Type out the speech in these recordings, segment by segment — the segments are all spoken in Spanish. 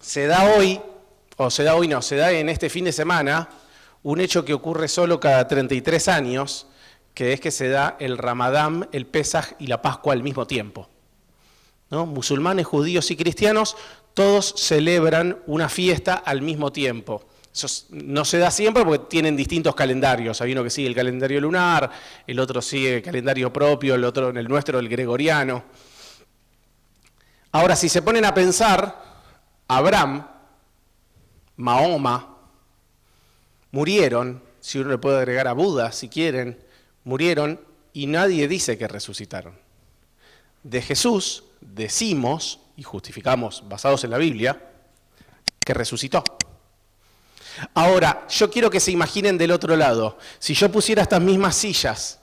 se da hoy, se da en este fin de semana, un hecho que ocurre solo cada 33 años, que es que se da el Ramadán, el Pesaj y la Pascua al mismo tiempo, ¿no? Musulmanes, judíos y cristianos, todos celebran una fiesta al mismo tiempo. Eso no se da siempre porque tienen distintos calendarios. Hay uno que sigue el calendario lunar, el otro sigue el calendario propio, el nuestro, el gregoriano. Ahora, si se ponen a pensar, Abraham, Mahoma, murieron, si uno le puede agregar a Buda, si quieren, murieron y nadie dice que resucitaron. De Jesús decimos, y justificamos basados en la Biblia, que resucitó. Ahora, yo quiero que se imaginen del otro lado. Si yo pusiera estas mismas sillas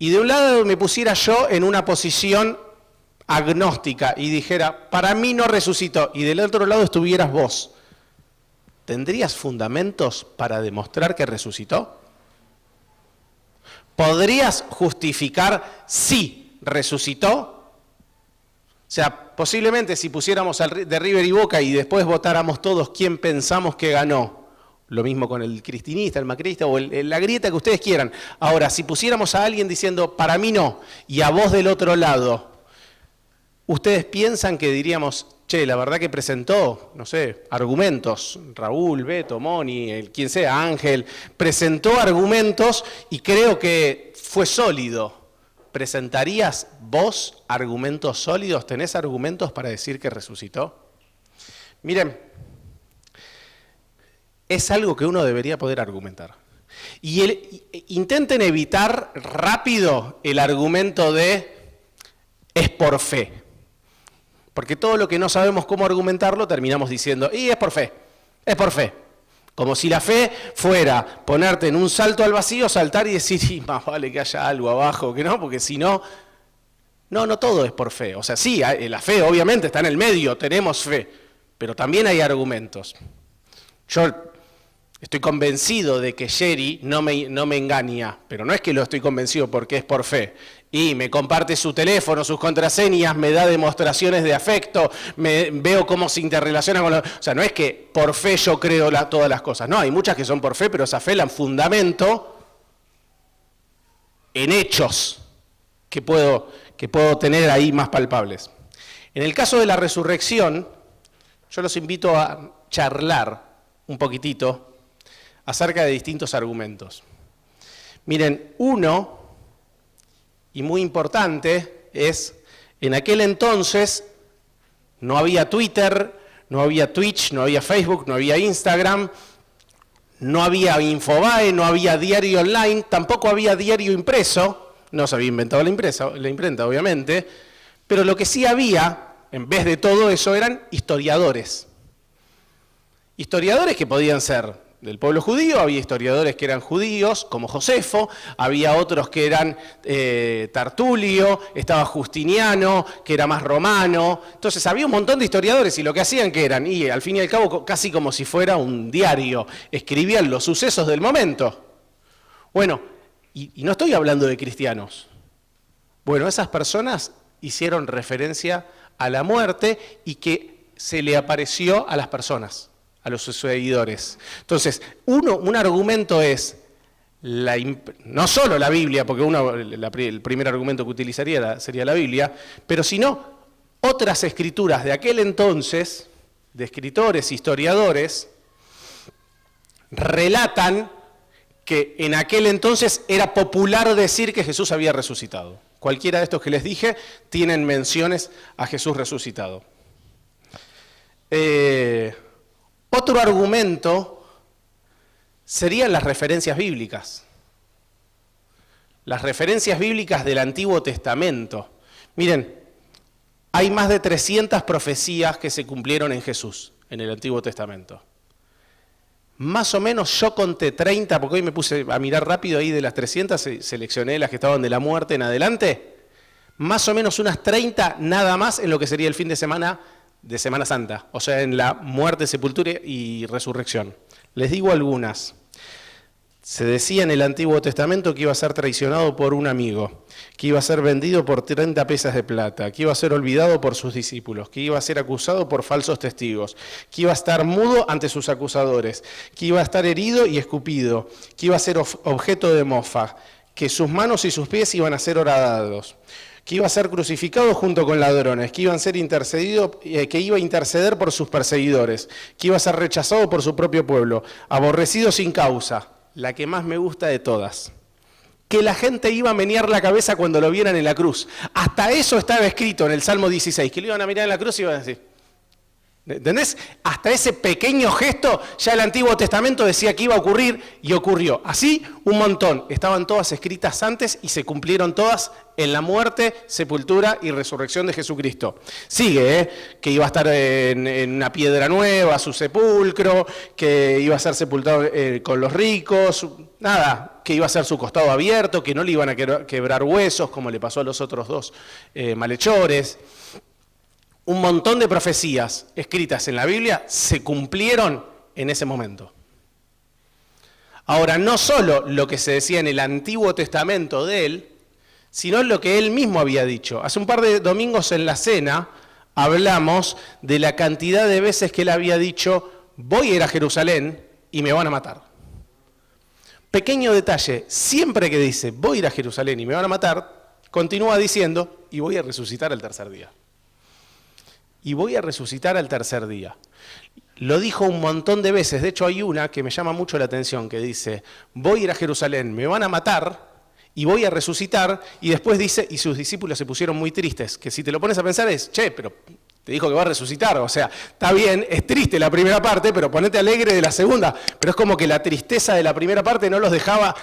y de un lado me pusiera yo en una posición agnóstica y dijera, para mí no resucitó, y del otro lado estuvieras vos, ¿tendrías fundamentos para demostrar que resucitó? ¿Podrías justificar si resucitó? O sea, posiblemente si pusiéramos de River y Boca y después votáramos todos quién pensamos que ganó, lo mismo con el cristinista, el macrista o la grieta que ustedes quieran. Ahora, si pusiéramos a alguien diciendo, para mí no, y a vos del otro lado, ¿ustedes piensan que diríamos, che, la verdad que presentó, no sé, argumentos, Raúl, Beto, Moni, quien sea, Ángel, presentó argumentos y creo que fue sólido? ¿Presentarías vos argumentos sólidos? ¿Tenés argumentos para decir que resucitó? Miren, es algo que uno debería poder argumentar. Intenten evitar rápido el argumento de es por fe. Porque todo lo que no sabemos cómo argumentarlo terminamos diciendo, y es por fe, es por fe. Como si la fe fuera ponerte en un salto al vacío, saltar y decir, y más vale que haya algo abajo, que no, porque si no, no todo es por fe. O sea, sí, la fe obviamente está en el medio, tenemos fe, pero también hay argumentos. Yo estoy convencido de que Jerry no me engaña, pero no es que lo estoy convencido porque es por fe. Y me comparte su teléfono, sus contraseñas, me da demostraciones de afecto, veo cómo se interrelaciona con... O sea, no es que por fe yo creo todas las cosas. No, hay muchas que son por fe, pero esa fe la fundamento en hechos que puedo tener ahí más palpables. En el caso de la resurrección, yo los invito a charlar un poquitito acerca de distintos argumentos. Miren, uno, y muy importante, es, en aquel entonces no había Twitter, no había Twitch, no había Facebook, no había Instagram, no había Infobae, no había diario online, tampoco había diario impreso, no se había inventado la imprenta obviamente, pero lo que sí había, en vez de todo eso, eran historiadores. Historiadores que podían ser del pueblo judío, había historiadores que eran judíos, como Josefo, había otros que eran Tertulio, estaba Justiniano, que era más romano. Entonces había un montón de historiadores y lo que hacían que eran, y al fin y al cabo casi como si fuera un diario, escribían los sucesos del momento. Bueno, y no estoy hablando de cristianos. Bueno, esas personas hicieron referencia a la muerte y que se le apareció a las personas, a los seguidores. Entonces, un argumento es, no solo la Biblia, porque el primer argumento que utilizaría sería la Biblia, pero sino otras escrituras de aquel entonces, de escritores, historiadores, relatan que en aquel entonces era popular decir que Jesús había resucitado. Cualquiera de estos que les dije tienen menciones a Jesús resucitado. Otro argumento serían las referencias bíblicas. Las referencias bíblicas del Antiguo Testamento. Miren, hay más de 300 profecías que se cumplieron en Jesús, en el Antiguo Testamento. Más o menos yo conté 30, porque hoy me puse a mirar rápido ahí de las 300, seleccioné las que estaban de la muerte en adelante. Más o menos unas 30 nada más en lo que sería el fin de Semana Santa, o sea, en la muerte, sepultura y resurrección. Les digo algunas. Se decía en el Antiguo Testamento que iba a ser traicionado por un amigo, que iba a ser vendido por 30 piezas de plata, que iba a ser olvidado por sus discípulos, que iba a ser acusado por falsos testigos, que iba a estar mudo ante sus acusadores, que iba a estar herido y escupido, que iba a ser objeto de mofa, que sus manos y sus pies iban a ser horadados, que iba a ser crucificado junto con ladrones, que iba a ser que iba a interceder por sus perseguidores, que iba a ser rechazado por su propio pueblo, aborrecido sin causa. La que más me gusta de todas, que la gente iba a menear la cabeza cuando lo vieran en la cruz. Hasta eso estaba escrito en el Salmo 16, que lo iban a mirar en la cruz y iban a decir, ¿entendés? Hasta ese pequeño gesto ya el Antiguo Testamento decía que iba a ocurrir y ocurrió. Así un montón, estaban todas escritas antes y se cumplieron todas en la muerte, sepultura y resurrección de Jesucristo. Sigue, que iba a estar en una piedra nueva, su sepulcro, que iba a ser sepultado con los ricos, nada, que iba a ser su costado abierto, que no le iban a quebrar huesos, como le pasó a los otros dos malhechores. Un montón de profecías escritas en la Biblia se cumplieron en ese momento. Ahora, no solo lo que se decía en el Antiguo Testamento de él, sino lo que él mismo había dicho. Hace un par de domingos en la cena hablamos de la cantidad de veces que él había dicho, voy a ir a Jerusalén y me van a matar. Pequeño detalle, siempre que dice, voy a ir a Jerusalén y me van a matar, continúa diciendo, y voy a resucitar al tercer día. Y voy a resucitar al tercer día. Lo dijo un montón de veces, de hecho hay una que me llama mucho la atención, que dice, voy a ir a Jerusalén, me van a matar y voy a resucitar, y después dice, y sus discípulos se pusieron muy tristes, que si te lo pones a pensar es, che, pero te dijo que va a resucitar, o sea, está bien, es triste la primera parte, pero ponete alegre de la segunda, pero es como que la tristeza de la primera parte no los dejaba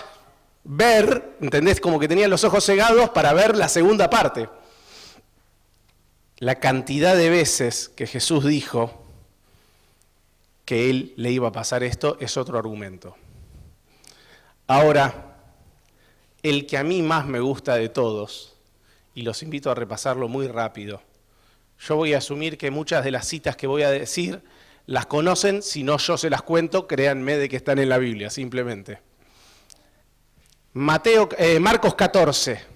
ver, ¿entendés? Como que tenían los ojos cegados para ver la segunda parte. La cantidad de veces que Jesús dijo que él le iba a pasar esto es otro argumento. Ahora, el que a mí más me gusta de todos, y los invito a repasarlo muy rápido, yo voy a asumir que muchas de las citas que voy a decir las conocen, si no yo se las cuento, créanme de que están en la Biblia, simplemente. Marcos 14.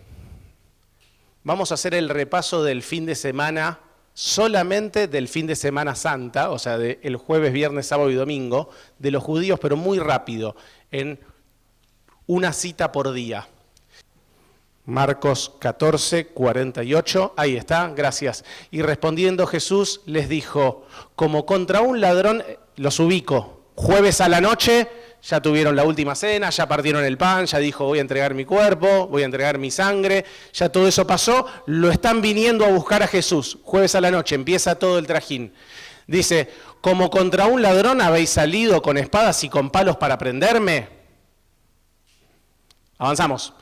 Vamos a hacer el repaso del fin de semana, solamente del fin de Semana Santa, o sea, del jueves, viernes, sábado y domingo, de los judíos, pero muy rápido, en una cita por día. Marcos 14, 48, ahí está, gracias. Y respondiendo Jesús les dijo, como contra un ladrón, los ubico, jueves a la noche, ya tuvieron la última cena, ya partieron el pan, ya dijo voy a entregar mi cuerpo, voy a entregar mi sangre, ya todo eso pasó, lo están viniendo a buscar a Jesús, jueves a la noche, empieza todo el trajín. Dice, como contra un ladrón habéis salido con espadas y con palos para prenderme. Avanzamos.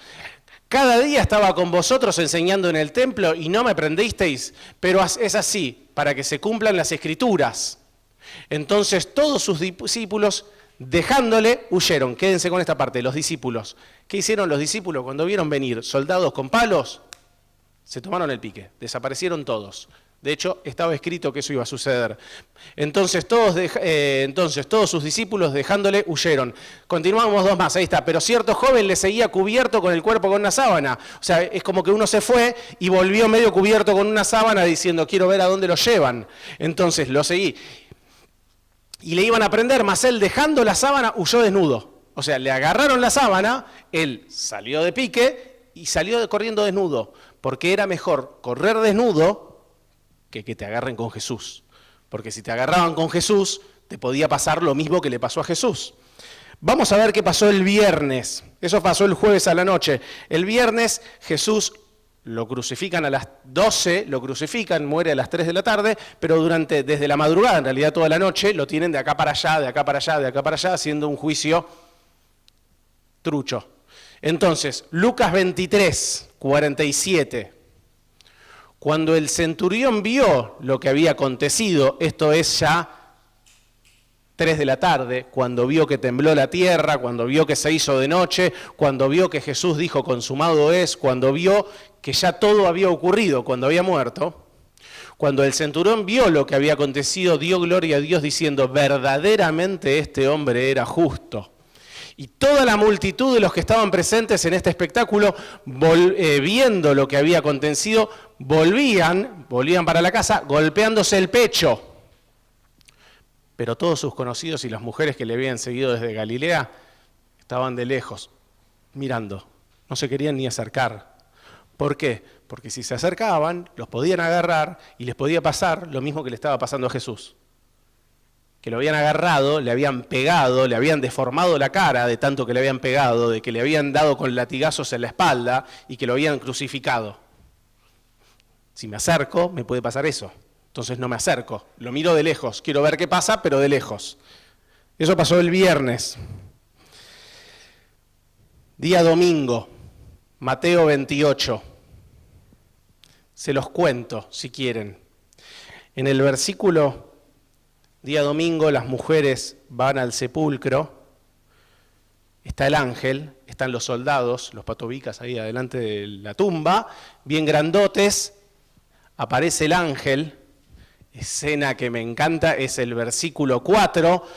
Cada día estaba con vosotros enseñando en el templo y no me prendisteis, pero es así, para que se cumplan las Escrituras. Entonces todos sus discípulos, dejándole, huyeron. Quédense con esta parte, los discípulos. ¿Qué hicieron los discípulos cuando vieron venir soldados con palos? Se tomaron el pique, desaparecieron todos. De hecho, estaba escrito que eso iba a suceder. Entonces todos sus discípulos, dejándole, huyeron. Continuamos dos más, ahí está. Pero cierto joven le seguía cubierto con el cuerpo con una sábana. O sea, es como que uno se fue y volvió medio cubierto con una sábana diciendo, quiero ver a dónde lo llevan. Entonces lo seguí. Y le iban a prender, mas él, dejando la sábana, huyó desnudo. O sea, le agarraron la sábana, él salió de pique y salió corriendo desnudo. Porque era mejor correr desnudo que te agarren con Jesús. Porque si te agarraban con Jesús, te podía pasar lo mismo que le pasó a Jesús. Vamos a ver qué pasó el viernes. Eso pasó el jueves a la noche. El viernes Jesús lo crucifican a las 12, lo crucifican, muere a las 3 de la tarde, pero desde la madrugada, en realidad toda la noche, lo tienen de acá para allá, de acá para allá, de acá para allá, haciendo un juicio trucho. Entonces, Lucas 23, 47. Cuando el centurión vio lo que había acontecido, esto es ya 3 de la tarde, cuando vio que tembló la tierra, cuando vio que se hizo de noche, cuando vio que Jesús dijo consumado es, cuando vio que ya todo había ocurrido, cuando había muerto, cuando el centurión vio lo que había acontecido, dio gloria a Dios diciendo, verdaderamente este hombre era justo. Y toda la multitud de los que estaban presentes en este espectáculo, viendo lo que había acontecido, volvían para la casa golpeándose el pecho. Pero todos sus conocidos y las mujeres que le habían seguido desde Galilea estaban de lejos, mirando. No se querían ni acercar. ¿Por qué? Porque si se acercaban, los podían agarrar y les podía pasar lo mismo que le estaba pasando a Jesús. Que lo habían agarrado, le habían pegado, le habían deformado la cara de tanto que le habían pegado, de que le habían dado con latigazos en la espalda y que lo habían crucificado. Si me acerco, me puede pasar eso. Entonces no me acerco, lo miro de lejos, quiero ver qué pasa, pero de lejos. Eso pasó el viernes. Día domingo, Mateo 28. Se los cuento, si quieren. En el versículo, día domingo, las mujeres van al sepulcro, está el ángel, están los soldados, los patobicas ahí adelante de la tumba, bien grandotes, aparece el ángel. Escena que me encanta es el versículo 4.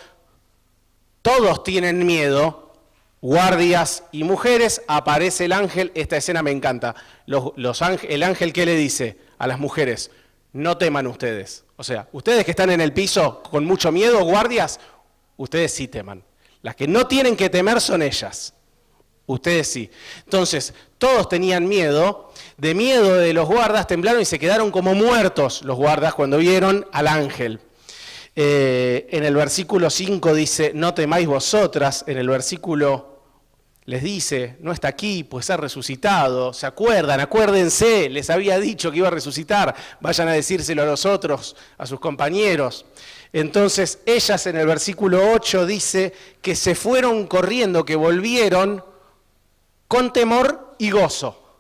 Todos tienen miedo, guardias y mujeres, aparece el ángel. Esta escena me encanta. El ángel, ¿qué le dice a las mujeres? No teman ustedes. O sea, ustedes que están en el piso con mucho miedo, guardias, ustedes sí teman. Las que no tienen que temer son ellas. Ustedes sí. Entonces, todos tenían miedo de los guardas, temblaron y se quedaron como muertos los guardas cuando vieron al ángel. En el versículo 5 dice, no temáis vosotras. En el versículo les dice, no está aquí, pues ha resucitado. ¿Se acuerdan? Acuérdense, les había dicho que iba a resucitar. Vayan a decírselo a los otros, a sus compañeros. Entonces, ellas en el versículo 8 dice que se fueron corriendo, que volvieron con temor y gozo.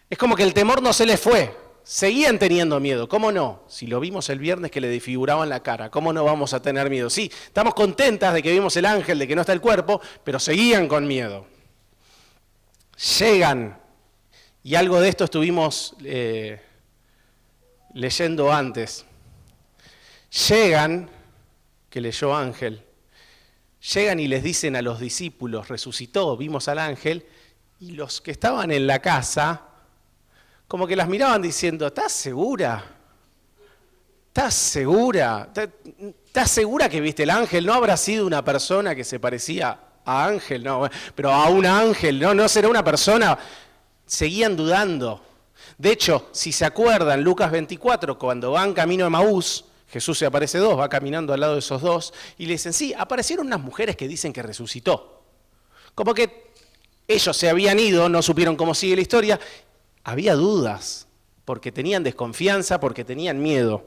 Es como que el temor no se les fue, seguían teniendo miedo. ¿Cómo no? Si lo vimos el viernes que le desfiguraban la cara, ¿cómo no vamos a tener miedo? Sí, estamos contentas de que vimos el ángel, de que no está el cuerpo, pero seguían con miedo. Llegan, y algo de esto estuvimos leyendo antes. Llegan, que leyó Ángel, llegan y les dicen a los discípulos, resucitó, vimos al ángel, y los que estaban en la casa, como que las miraban diciendo, ¿estás segura? ¿Estás segura? ¿Estás segura que viste el ángel? ¿No habrá sido una persona que se parecía a ángel? No, pero a un ángel, ¿no será una persona? Seguían dudando. De hecho, si se acuerdan, Lucas 24, cuando van camino a Emaús, Jesús se aparece va caminando al lado de esos dos, y le dicen, sí, aparecieron unas mujeres que dicen que resucitó. Como que ellos se habían ido, no supieron cómo sigue la historia, había dudas, porque tenían desconfianza, porque tenían miedo.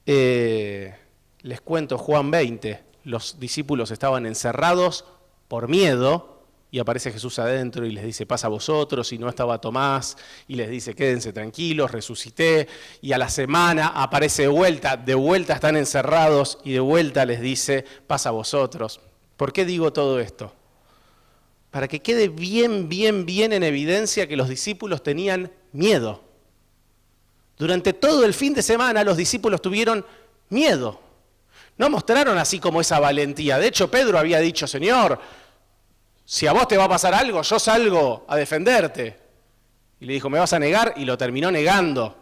Les cuento Juan 20, los discípulos estaban encerrados por miedo, y aparece Jesús adentro y les dice, pasa a vosotros, y no estaba Tomás, y les dice, quédense tranquilos, resucité, y a la semana aparece de vuelta están encerrados, y de vuelta les dice, pasa a vosotros. ¿Por qué digo todo esto? Para que quede bien en evidencia que los discípulos tenían miedo. Durante todo el fin de semana los discípulos tuvieron miedo. No mostraron así como esa valentía. De hecho, Pedro había dicho, Señor, si a vos te va a pasar algo, yo salgo a defenderte. Y le dijo, ¿me vas a negar? Y lo terminó negando,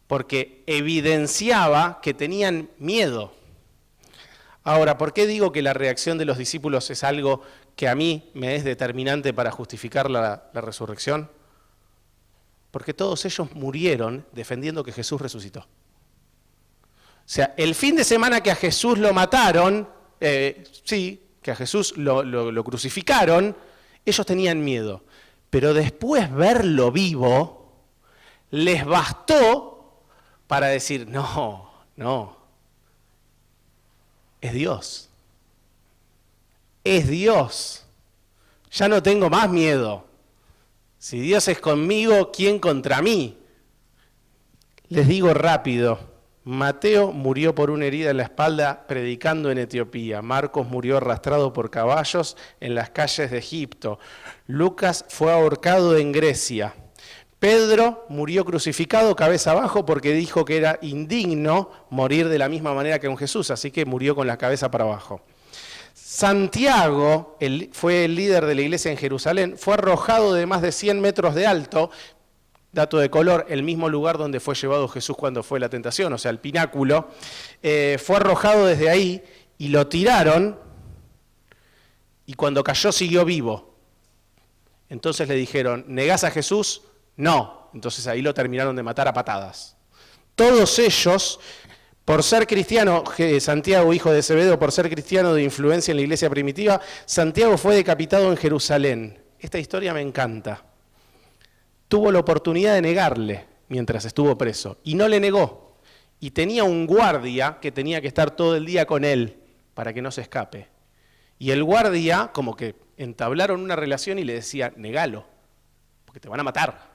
porque evidenciaba que tenían miedo. Ahora, ¿por qué digo que la reacción de los discípulos es algo que a mí me es determinante para justificar la resurrección? Porque todos ellos murieron defendiendo que Jesús resucitó. O sea, el fin de semana que a Jesús lo mataron, que a Jesús lo crucificaron, ellos tenían miedo. Pero después verlo vivo, les bastó para decir, no, es Dios. Es Dios. Ya no tengo más miedo. Si Dios es conmigo, ¿quién contra mí? Les digo rápido. Mateo murió por una herida en la espalda predicando en Etiopía. Marcos murió arrastrado por caballos en las calles de Egipto. Lucas fue ahorcado en Grecia. Pedro murió crucificado cabeza abajo porque dijo que era indigno morir de la misma manera que un Jesús, así que murió con la cabeza para abajo. Santiago fue el líder de la iglesia en Jerusalén, fue arrojado de más de 100 metros de alto, dato de color, el mismo lugar donde fue llevado Jesús cuando fue la tentación, o sea, el pináculo, fue arrojado desde ahí y lo tiraron, y cuando cayó siguió vivo. Entonces le dijeron, ¿negás a Jesús? No. Entonces ahí lo terminaron de matar a patadas. Todos ellos, por ser cristiano, Santiago, hijo de Zebedeo, por ser cristiano de influencia en la iglesia primitiva, Santiago fue decapitado en Jerusalén. Esta historia me encanta. Tuvo la oportunidad de negarle mientras estuvo preso, y no le negó. Y tenía un guardia que tenía que estar todo el día con él para que no se escape. Y el guardia, como que entablaron una relación y le decía, negalo, porque te van a matar.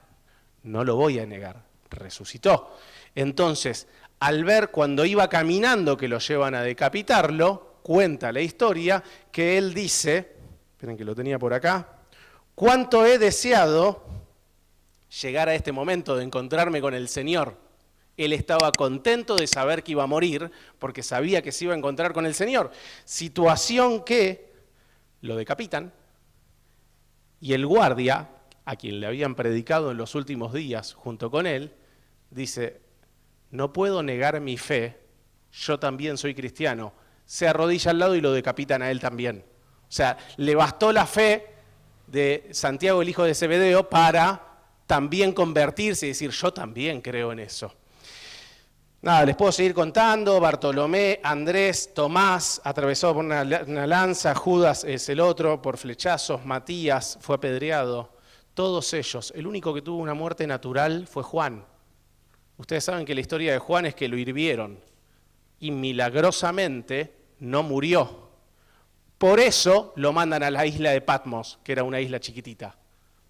No lo voy a negar. Resucitó. Entonces, al ver cuando iba caminando que lo llevan a decapitarlo, cuenta la historia que él dice, esperen que lo tenía por acá, cuánto he deseado llegar a este momento de encontrarme con el Señor. Él estaba contento de saber que iba a morir porque sabía que se iba a encontrar con el Señor. Situación que lo decapitan y el guardia, a quien le habían predicado en los últimos días junto con él, dice, no puedo negar mi fe, yo también soy cristiano. Se arrodilla al lado y lo decapitan a él también. O sea, le bastó la fe de Santiago, el hijo de Zebedeo, para también convertirse y decir, yo también creo en eso. Nada, les puedo seguir contando, Bartolomé, Andrés, Tomás, atravesado por una lanza, Judas es el otro, por flechazos, Matías fue apedreado. Todos ellos, el único que tuvo una muerte natural fue Juan. Ustedes saben que la historia de Juan es que lo hirvieron y milagrosamente no murió. Por eso lo mandan a la isla de Patmos, que era una isla chiquitita.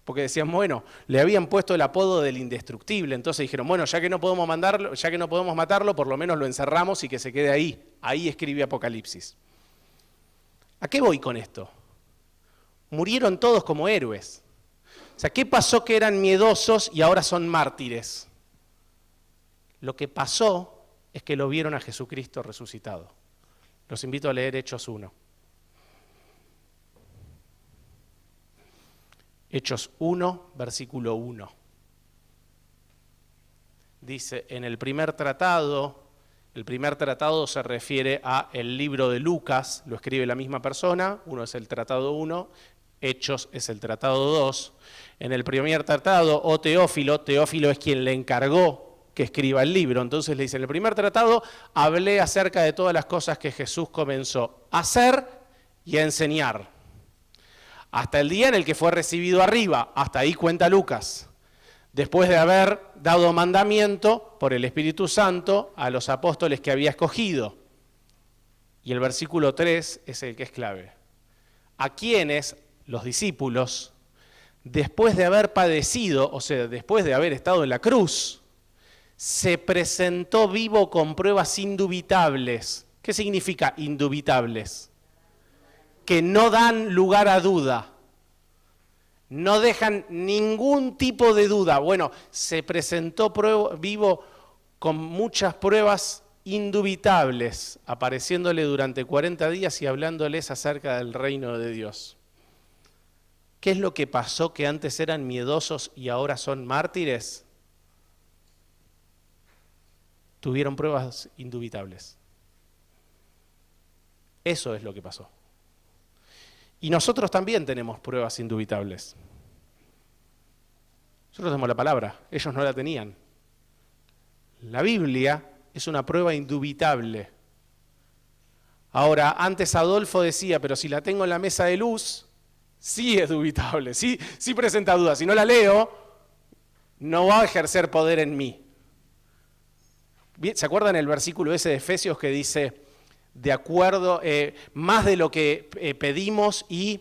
Porque decían, bueno, le habían puesto el apodo del indestructible, entonces dijeron, bueno, ya que no podemos matarlo, por lo menos lo encerramos y que se quede ahí. Ahí escribe Apocalipsis. ¿A qué voy con esto? Murieron todos como héroes. O sea, ¿qué pasó que eran miedosos y ahora son mártires? Lo que pasó es que lo vieron a Jesucristo resucitado. Los invito a leer Hechos 1. Hechos 1, versículo 1. Dice, en el primer tratado se refiere a el libro de Lucas, lo escribe la misma persona, uno es el tratado 1, Hechos es el tratado 2. En el primer tratado, Teófilo es quien le encargó que escriba el libro. Entonces le dice, en el primer tratado hablé acerca de todas las cosas que Jesús comenzó a hacer y a enseñar. Hasta el día en el que fue recibido arriba, hasta ahí cuenta Lucas. Después de haber dado mandamiento por el Espíritu Santo a los apóstoles que había escogido. Y el versículo 3 es el que es clave. A quienes, los discípulos, después de haber padecido, o sea, después de haber estado en la cruz, se presentó vivo con pruebas indubitables. ¿Qué significa indubitables? Que no dan lugar a duda. No dejan ningún tipo de duda. Bueno, se presentó vivo con muchas pruebas indubitables, apareciéndole durante 40 días y hablándoles acerca del reino de Dios. ¿Qué es lo que pasó que antes eran miedosos y ahora son mártires? Tuvieron pruebas indubitables. Eso es lo que pasó. Y nosotros también tenemos pruebas indubitables. Nosotros tenemos la palabra, ellos no la tenían. La Biblia es una prueba indubitable. Ahora, antes Adolfo decía, pero si la tengo en la mesa de luz, sí es dubitable, sí presenta dudas. Si no la leo, no va a ejercer poder en mí. ¿Se acuerdan el versículo ese de Efesios que dice, de acuerdo, más de lo que pedimos y,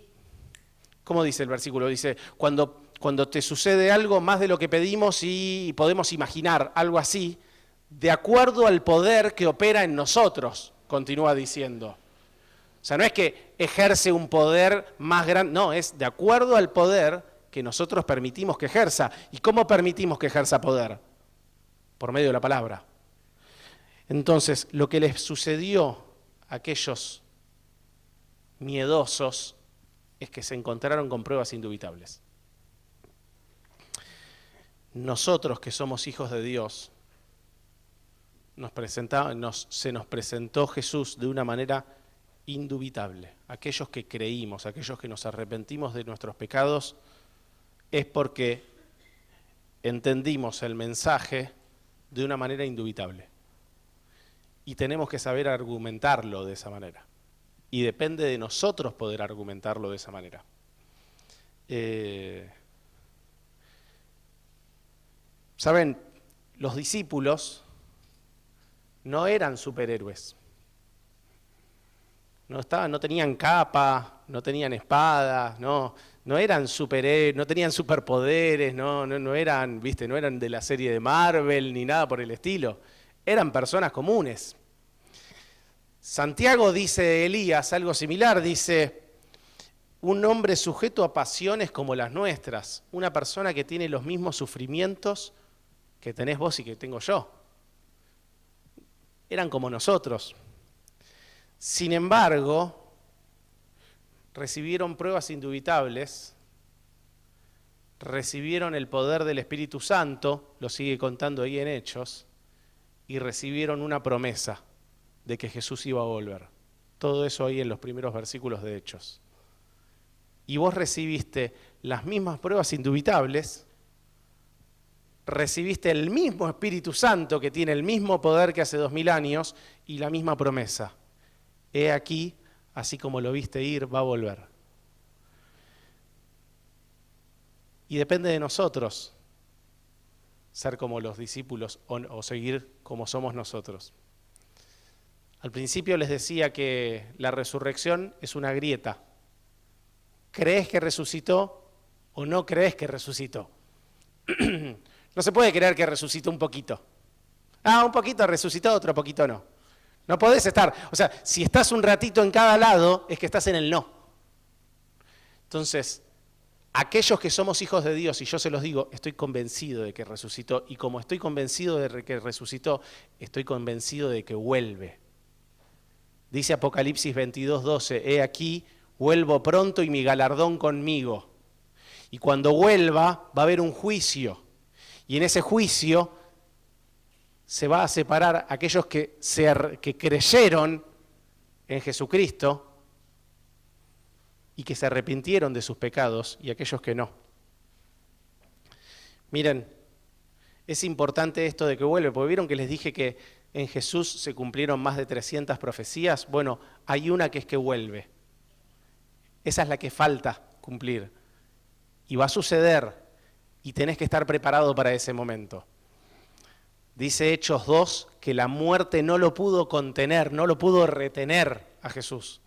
¿cómo dice el versículo? Dice, cuando te sucede algo, más de lo que pedimos y podemos imaginar, algo así, de acuerdo al poder que opera en nosotros, continúa diciendo. O sea, no es que ejerce un poder más grande, no, es de acuerdo al poder que nosotros permitimos que ejerza. ¿Y cómo permitimos que ejerza poder? Por medio de la palabra. Entonces, lo que les sucedió a aquellos miedosos es que se encontraron con pruebas indubitables. Nosotros que somos hijos de Dios, se nos presentó Jesús de una manera indubitable. Aquellos que creímos, aquellos que nos arrepentimos de nuestros pecados, es porque entendimos el mensaje de una manera indubitable. Y tenemos que saber argumentarlo de esa manera. Y depende de nosotros poder argumentarlo de esa manera. Saben, los discípulos no eran superhéroes. No tenían capa, no tenían espadas, no eran superhéroes, no tenían superpoderes, no eran, ¿viste? No eran de la serie de Marvel ni nada por el estilo. Eran personas comunes. Santiago dice de Elías algo similar, dice: un hombre sujeto a pasiones como las nuestras, una persona que tiene los mismos sufrimientos que tenés vos y que tengo yo. Eran como nosotros. Sin embargo, recibieron pruebas indubitables, recibieron el poder del Espíritu Santo, lo sigue contando ahí en Hechos, y recibieron una promesa de que Jesús iba a volver. Todo eso ahí en los primeros versículos de Hechos. Y vos recibiste las mismas pruebas indubitables, recibiste el mismo Espíritu Santo que tiene el mismo poder que hace 2000 años y la misma promesa. He aquí, así como lo viste ir, va a volver. Y depende de nosotros ser como los discípulos o seguir como somos nosotros. Al principio les decía que la resurrección es una grieta. ¿Crees que resucitó o no crees que resucitó? No se puede creer que resucitó un poquito. Un poquito resucitó, otro poquito no. No podés estar, o sea, si estás un ratito en cada lado, es que estás en el no. Entonces, aquellos que somos hijos de Dios, y yo se los digo, estoy convencido de que resucitó, y como estoy convencido de que resucitó, estoy convencido de que vuelve. Dice Apocalipsis 22:12, he aquí, vuelvo pronto y mi galardón conmigo. Y cuando vuelva, va a haber un juicio. Y en ese juicio se va a separar a aquellos que creyeron en Jesucristo y que se arrepintieron de sus pecados y aquellos que no. Miren, es importante esto de que vuelve, porque vieron que les dije que en Jesús se cumplieron más de 300 profecías. Bueno, hay una que es que vuelve. Esa es la que falta cumplir. Y va a suceder y tenés que estar preparado para ese momento. Dice Hechos 2 que la muerte no lo pudo contener, no lo pudo retener a Jesús.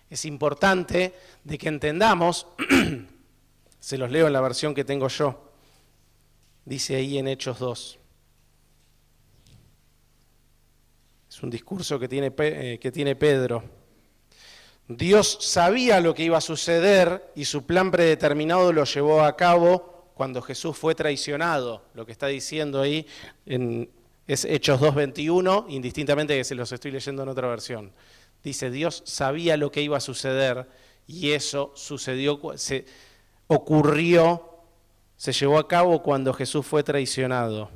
Es importante de que entendamos, se los leo en la versión que tengo yo, dice ahí en Hechos 2. Es un discurso que tiene Pedro. Dios sabía lo que iba a suceder y su plan predeterminado lo llevó a cabo cuando Jesús fue traicionado. Lo que está diciendo ahí es Hechos 2:21, indistintamente que se los estoy leyendo en otra versión. Dice, Dios sabía lo que iba a suceder y eso sucedió, ocurrió, se llevó a cabo cuando Jesús fue traicionado.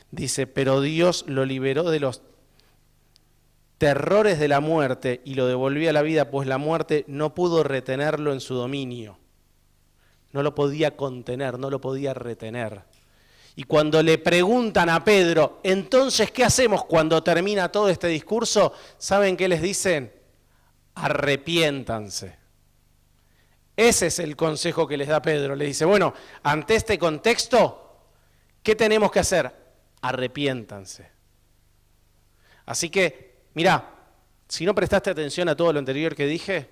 Dice, pero Dios lo liberó de los terrores de la muerte y lo devolvió a la vida, pues la muerte no pudo retenerlo en su dominio. No lo podía contener, no lo podía retener. Y cuando le preguntan a Pedro, entonces, ¿qué hacemos cuando termina todo este discurso? ¿Saben qué les dicen? Arrepiéntanse. Ese es el consejo que les da Pedro. Le dice, bueno, ante este contexto, ¿qué tenemos que hacer? Arrepiéntanse. Así que, mirá, si no prestaste atención a todo lo anterior que dije,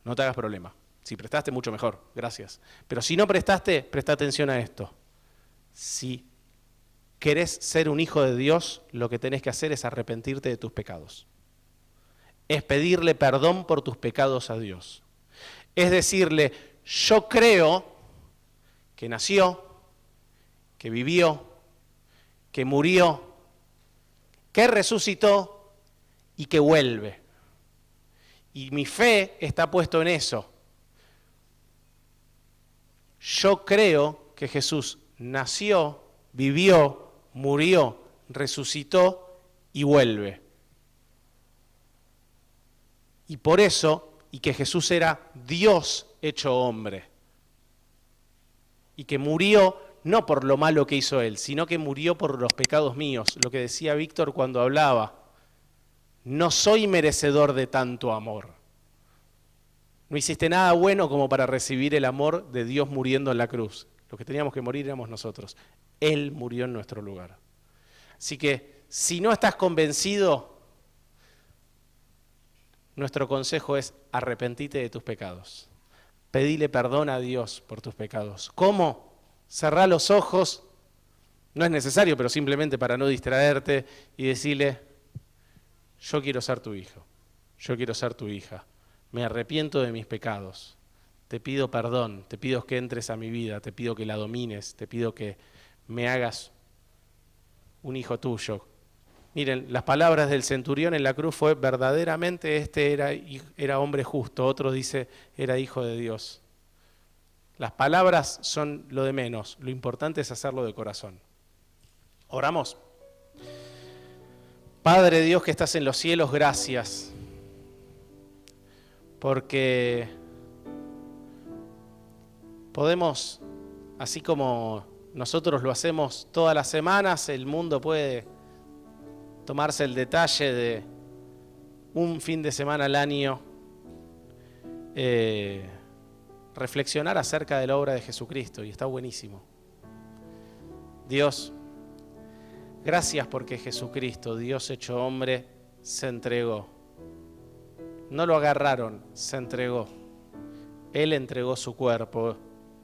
no te hagas problema. Si prestaste, mucho mejor, gracias. Pero si no prestaste, presta atención a esto. Si querés ser un hijo de Dios, lo que tenés que hacer es arrepentirte de tus pecados. Es pedirle perdón por tus pecados a Dios. Es decirle, yo creo que nació, que vivió, que murió, que resucitó y que vuelve. Y mi fe está puesto en eso. Yo creo que Jesús nació, vivió, murió, resucitó y vuelve. Y por eso, y que Jesús era Dios hecho hombre. Y que murió no por lo malo que hizo Él, sino que murió por los pecados míos. Lo que decía Víctor cuando hablaba. No soy merecedor de tanto amor. No hiciste nada bueno como para recibir el amor de Dios muriendo en la cruz. Los que teníamos que morir éramos nosotros. Él murió en nuestro lugar. Así que, si no estás convencido, nuestro consejo es arrepentite de tus pecados. Pedile perdón a Dios por tus pecados. ¿Cómo? Cerrá los ojos. No es necesario, pero simplemente para no distraerte y decirle, yo quiero ser tu hijo, yo quiero ser tu hija. Me arrepiento de mis pecados. Te pido perdón, te pido que entres a mi vida, te pido que la domines, te pido que me hagas un hijo tuyo. Miren, las palabras del centurión en la cruz fue verdaderamente era hombre justo, otro dice era hijo de Dios. Las palabras son lo de menos, lo importante es hacerlo de corazón. Oramos. Padre Dios que estás en los cielos, gracias, porque podemos, así como nosotros lo hacemos todas las semanas, el mundo puede tomarse el detalle de un fin de semana al año, reflexionar acerca de la obra de Jesucristo, y está buenísimo. Dios, gracias porque Jesucristo, Dios hecho hombre, se entregó. No lo agarraron, se entregó. Él entregó su cuerpo,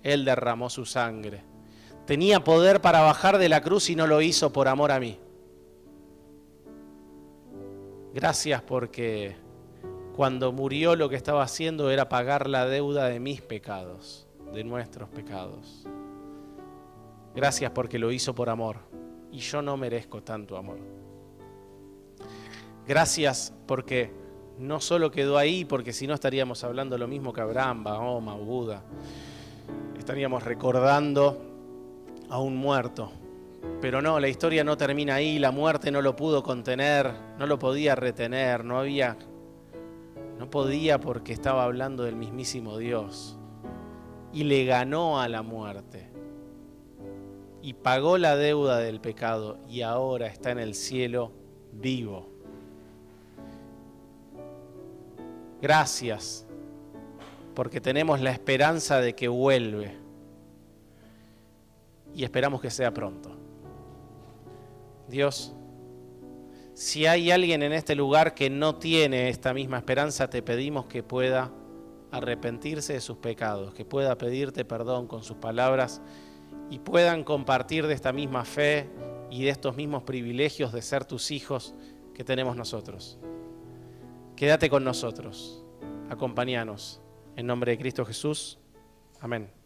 Él derramó su sangre. Tenía poder para bajar de la cruz y no lo hizo por amor a mí. Gracias porque cuando murió lo que estaba haciendo era pagar la deuda de mis pecados, de nuestros pecados. Gracias porque lo hizo por amor. Y yo no merezco tanto amor. Gracias porque no solo quedó ahí, porque si no estaríamos hablando lo mismo que Abraham, Mahoma o Buda. Estaríamos recordando a un muerto. Pero no, la historia no termina ahí, la muerte no lo pudo contener, no lo podía retener, no podía porque estaba hablando del mismísimo Dios. Y le ganó a la muerte. Y pagó la deuda del pecado y ahora está en el cielo vivo. Gracias, porque tenemos la esperanza de que vuelve y esperamos que sea pronto. Dios, si hay alguien en este lugar que no tiene esta misma esperanza, te pedimos que pueda arrepentirse de sus pecados, que pueda pedirte perdón con sus palabras y puedan compartir de esta misma fe y de estos mismos privilegios de ser tus hijos que tenemos nosotros. Quédate con nosotros, acompáñanos. En nombre de Cristo Jesús, amén.